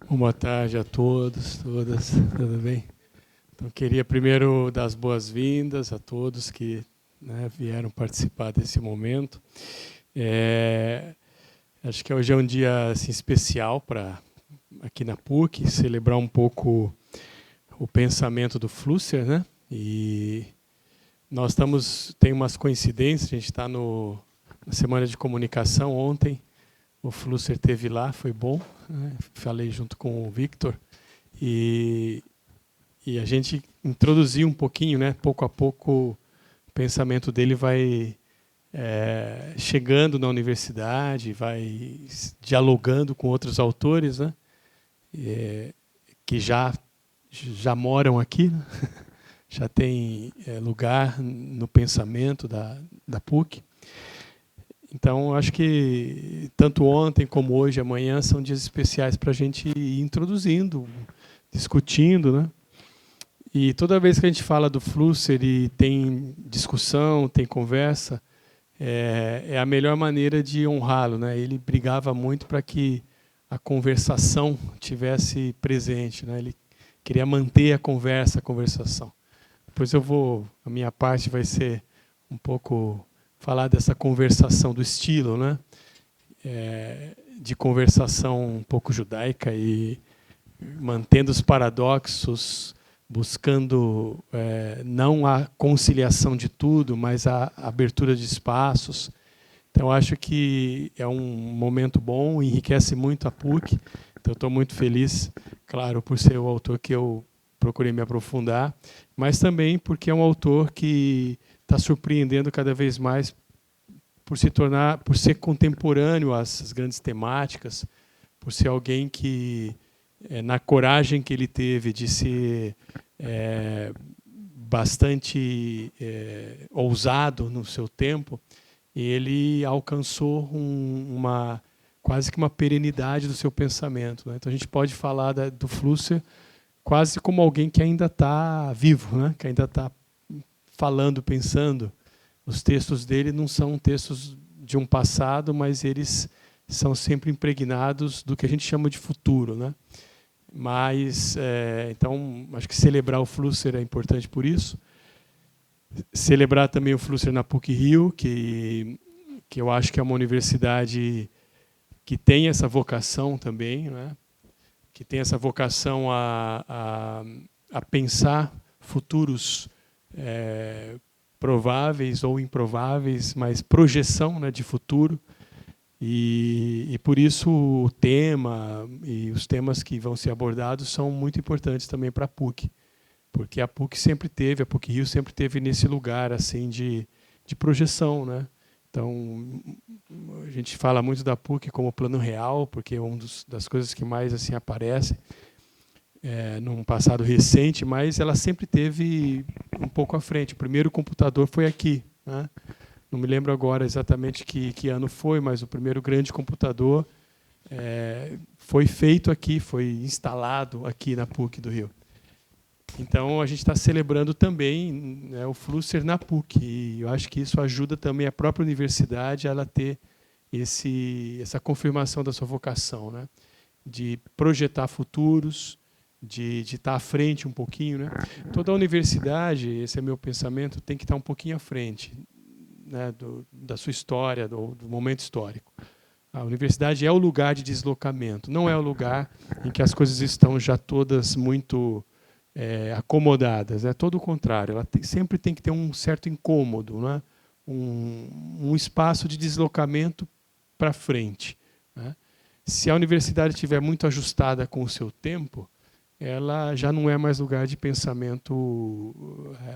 Boa tarde a todos, todas, tudo bem? Então, queria primeiro dar as boas-vindas a todos que, né, vieram participar desse momento. Acho que hoje é um dia assim, especial para aqui na PUC, celebrar um pouco o pensamento do Flusser, né? E nós tem umas coincidências, a gente está na semana de comunicação ontem, o Flusser esteve lá, foi bom, né? Falei junto com o Victor, e a gente introduziu um pouquinho, né? Pouco a pouco, o pensamento dele vai chegando na universidade, vai dialogando com outros autores, né? Que já moram aqui, né? Já tem lugar no pensamento da PUC. Então, acho que tanto ontem como hoje, amanhã, são dias especiais para a gente ir introduzindo, discutindo, né? E toda vez que a gente fala do Flusser e tem discussão, tem conversa, é a melhor maneira de honrá-lo, né? Ele brigava muito para que a conversação tivesse presente, né? Ele queria manter a conversação. Depois a minha parte vai ser um pouco falar dessa conversação do estilo, né? De conversação um pouco judaica e mantendo os paradoxos, buscando não a conciliação de tudo, mas a abertura de espaços. Então, acho que é um momento bom, enriquece muito a PUC. Então, estou muito feliz, claro, por ser o autor que eu procurei me aprofundar, mas também porque é um autor que está surpreendendo cada vez mais por ser contemporâneo às grandes temáticas, por ser alguém que, na coragem que ele teve de ser bastante ousado no seu tempo, ele alcançou quase que uma perenidade do seu pensamento, né? Então a gente pode falar do Flusser quase como alguém que ainda está vivo, né? Que ainda está falando, pensando. Os textos dele não são textos de um passado, mas eles são sempre impregnados do que a gente chama de futuro, né? Mas, então, acho que celebrar o Flusser é importante por isso. Celebrar também o Flusser na PUC-Rio, que eu acho que é uma universidade que tem essa vocação também, né? Que tem essa vocação a pensar futuros prováveis ou improváveis, mas projeção, né, de futuro. E por isso o tema e os temas que vão ser abordados são muito importantes também para a PUC, porque a PUC-Rio sempre teve nesse lugar assim de projeção, né? Então, a gente fala muito da PUC como plano real, porque é uma das coisas que mais assim aparece num passado recente, mas ela sempre teve um pouco à frente. O primeiro computador foi aqui, né? Não me lembro agora exatamente que ano foi, mas o primeiro grande computador foi feito aqui, foi instalado aqui na PUC do Rio. Então, a gente está celebrando também, né, o Flusser na PUC. E eu acho que isso ajuda também a própria universidade a ela ter essa confirmação da sua vocação, né? De projetar futuros, de estar à frente um pouquinho, né? Toda a universidade, esse é meu pensamento, tem que estar um pouquinho à frente, né, da sua história, do momento histórico. A universidade é o lugar de deslocamento, não é o lugar em que as coisas estão já todas muito acomodadas. É todo o contrário. Ela sempre tem que ter um certo incômodo, né? Um espaço de deslocamento para frente, né? Se a universidade estiver muito ajustada com o seu tempo, ela já não é mais lugar de pensamento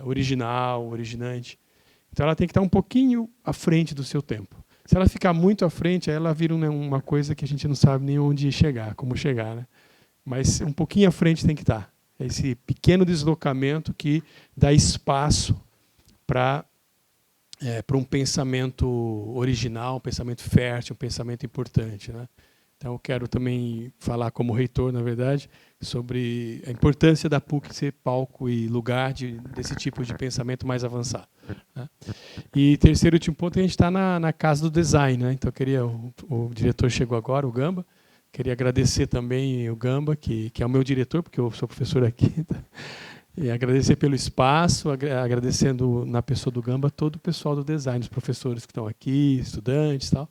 original, originante. Então, ela tem que estar um pouquinho à frente do seu tempo. Se ela ficar muito à frente, aí ela vira uma coisa que a gente não sabe nem onde chegar, como chegar, né? Mas um pouquinho à frente tem que estar. Esse pequeno deslocamento que dá espaço para um pensamento original, um pensamento fértil, um pensamento importante, né? Então, eu quero também falar como reitor, na verdade, sobre a importância da PUC ser palco e lugar desse tipo de pensamento mais avançado, né? E terceiro e último ponto, a gente está na casa do design, né? Então, o diretor chegou agora, o Gamba, Queria agradecer também o Gamba, que é o meu diretor, porque eu sou professor aqui. E agradecer pelo espaço, agradecendo na pessoa do Gamba todo o pessoal do design, os professores que estão aqui, estudantes e tal,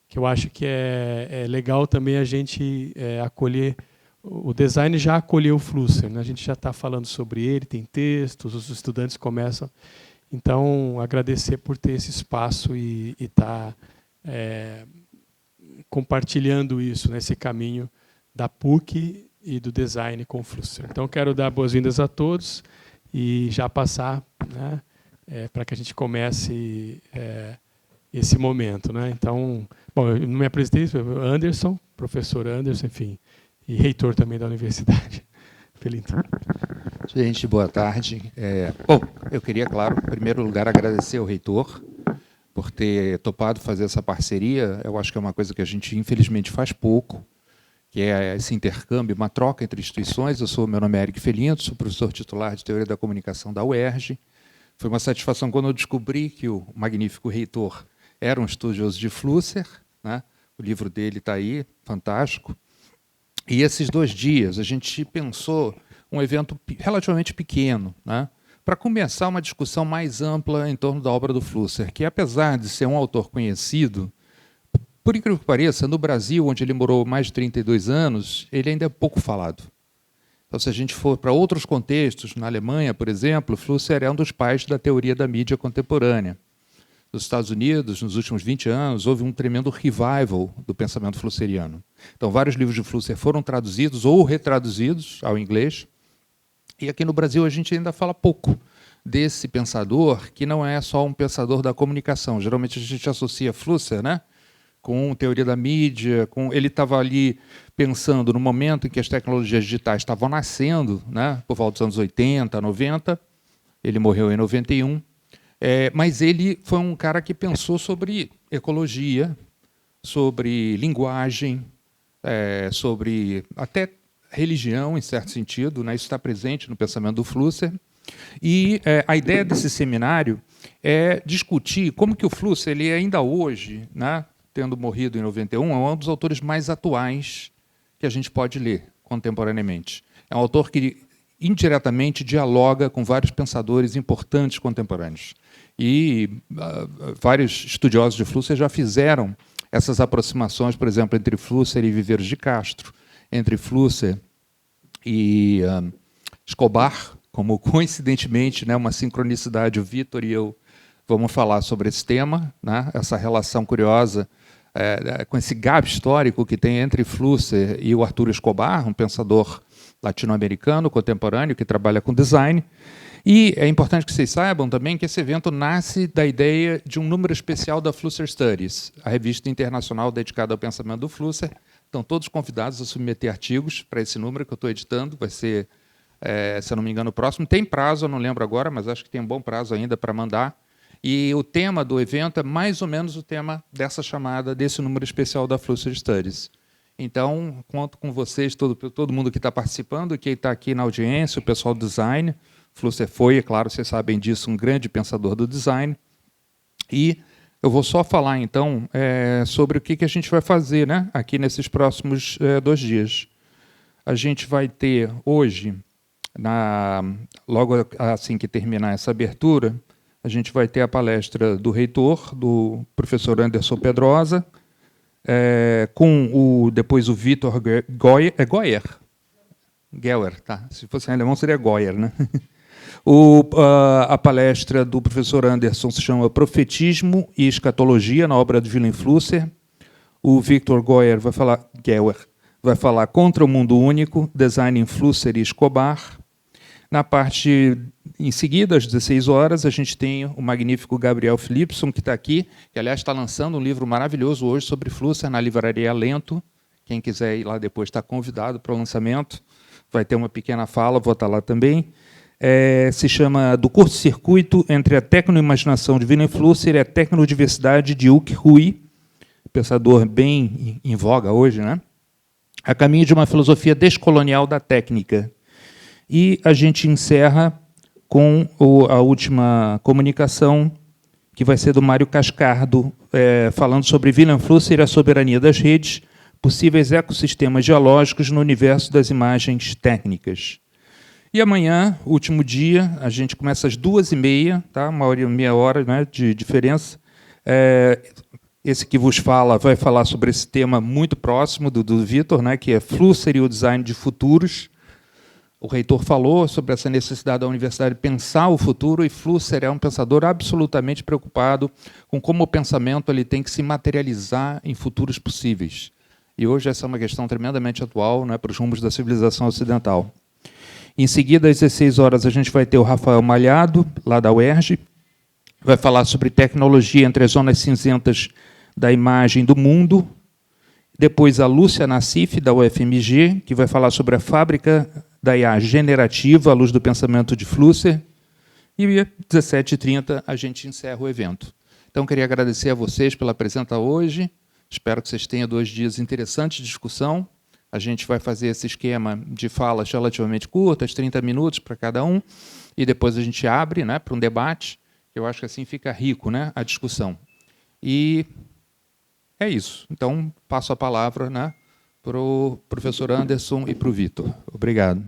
que eu acho que é legal também a gente acolher. O design já acolheu o Flusser, né? A gente já está falando sobre ele, tem textos, os estudantes começam. Então, agradecer por ter esse espaço e estar compartilhando isso, nesse caminho da PUC e do design com o Flusser. Então, quero dar boas-vindas a todos e já passar, né, para que a gente comece esse momento, né? Então, bom, eu não me apresentei, Anderson, professor Anderson, enfim, e reitor também da universidade. Felinto. Gente, boa tarde. Bom, eu queria, claro, em primeiro lugar, agradecer ao reitor por ter topado fazer essa parceria. Eu acho que é uma coisa que a gente, infelizmente, faz pouco, que é esse intercâmbio, uma troca entre instituições. Meu nome é Eric Felinto, sou professor titular de Teoria da Comunicação da UERJ. Foi uma satisfação quando eu descobri que o magnífico reitor era um estudioso de Flusser, né? O livro dele está aí, fantástico. E esses 2 dias a gente pensou um evento relativamente pequeno, né, para começar uma discussão mais ampla em torno da obra do Flusser, que, apesar de ser um autor conhecido, por incrível que pareça, no Brasil, onde ele morou mais de 32 anos, ele ainda é pouco falado. Então, se a gente for para outros contextos, na Alemanha, por exemplo, Flusser é um dos pais da teoria da mídia contemporânea. Nos Estados Unidos, nos últimos 20 anos, houve um tremendo revival do pensamento flusseriano. Então, vários livros de Flusser foram traduzidos ou retraduzidos ao inglês. E aqui no Brasil a gente ainda fala pouco desse pensador, que não é só um pensador da comunicação. Geralmente a gente associa Flusser, né, com teoria da mídia. Ele estava ali pensando no momento em que as tecnologias digitais estavam nascendo, né, por volta dos anos 80, 90. Ele morreu em 91. Mas ele foi um cara que pensou sobre ecologia, sobre linguagem, sobre até religião, em certo sentido, né? Isso está presente no pensamento do Flusser. E a ideia desse seminário é discutir como que o Flusser, ele ainda hoje, né, tendo morrido em 91, é um dos autores mais atuais que a gente pode ler contemporaneamente. É um autor que indiretamente dialoga com vários pensadores importantes contemporâneos. E vários estudiosos de Flusser já fizeram essas aproximações, por exemplo, entre Flusser e Viveiros de Castro, entre Flusser e Escobar, como, coincidentemente, né, uma sincronicidade, o Vitor e eu vamos falar sobre esse tema, né, essa relação curiosa com esse gap histórico que tem entre Flusser e o Arturo Escobar, um pensador latino-americano contemporâneo que trabalha com design. E é importante que vocês saibam também que esse evento nasce da ideia de um número especial da Flusser Studies, a revista internacional dedicada ao pensamento do Flusser. Estão todos convidados a submeter artigos para esse número que eu estou editando. Vai ser, se eu não me engano, o próximo. Tem prazo, eu não lembro agora, mas acho que tem um bom prazo ainda para mandar. E o tema do evento é mais ou menos o tema dessa chamada, desse número especial da Flusser Studies. Então, conto com vocês, todo mundo que está participando, que está aqui na audiência, o pessoal do design. Flusser foi, é claro, vocês sabem disso, um grande pensador do design. E eu vou só falar, então, sobre o que a gente vai fazer, né, aqui nesses próximos 2 dias. A gente vai ter hoje, logo assim que terminar essa abertura, a gente vai ter a palestra do reitor, do professor Anderson Pedrosa, com depois o Vitor Goyer. Geuer, tá? Se fosse em alemão seria Goyer, né? A palestra do professor Anderson se chama Profetismo e Escatologia na obra de Wilhelm Flusser. O Victor Geuer vai falar Contra o Mundo Único, Design em Flusser e Escobar. Na parte em seguida, às 16 horas, a gente tem o magnífico Gabriel Philipson, que está aqui, que, aliás, está lançando um livro maravilhoso hoje sobre Flusser na livraria Alento. Quem quiser ir lá depois está convidado para o lançamento. Vai ter uma pequena fala, vou estar lá também. Se chama Do Curto-Circuito entre a Tecnoimaginação de Wilhelm Flusser e a Tecnodiversidade de Uc Rui, pensador bem em voga hoje, né? A caminho de uma filosofia descolonial da técnica. E a gente encerra com a última comunicação, que vai ser do Mário Cascardo, falando sobre Wilhelm Flusser e a soberania das redes, possíveis ecossistemas geológicos no universo das imagens técnicas. E amanhã, último dia, a gente começa às 2h30, tá? 1h30, meia hora, né, de diferença. Esse que vos fala vai falar sobre esse tema muito próximo do Vitor, né, que é Flusser e o design de futuros. O reitor falou sobre essa necessidade da universidade pensar o futuro, e Flusser é um pensador absolutamente preocupado com como o pensamento ele tem que se materializar em futuros possíveis. E hoje essa é uma questão tremendamente atual, né, para os rumos da civilização ocidental. Em seguida, às 16 horas, a gente vai ter o Rafael Malhado, lá da UERJ, vai falar sobre tecnologia entre as zonas cinzentas da imagem do mundo. Depois, a Lúcia Nassif, da UFMG, que vai falar sobre a fábrica da IA generativa à luz do pensamento de Flusser. E às 17h30 a gente encerra o evento. Então, queria agradecer a vocês pela presença hoje. Espero que vocês tenham 2 dias interessantes de discussão. A gente vai fazer esse esquema de falas relativamente curtas, 30 minutos para cada um, e depois a gente abre, né, para um debate. Eu acho que assim fica rico, né, a discussão. E é isso. Então, passo a palavra, né, para o professor Anderson e para o Vitor. Obrigado.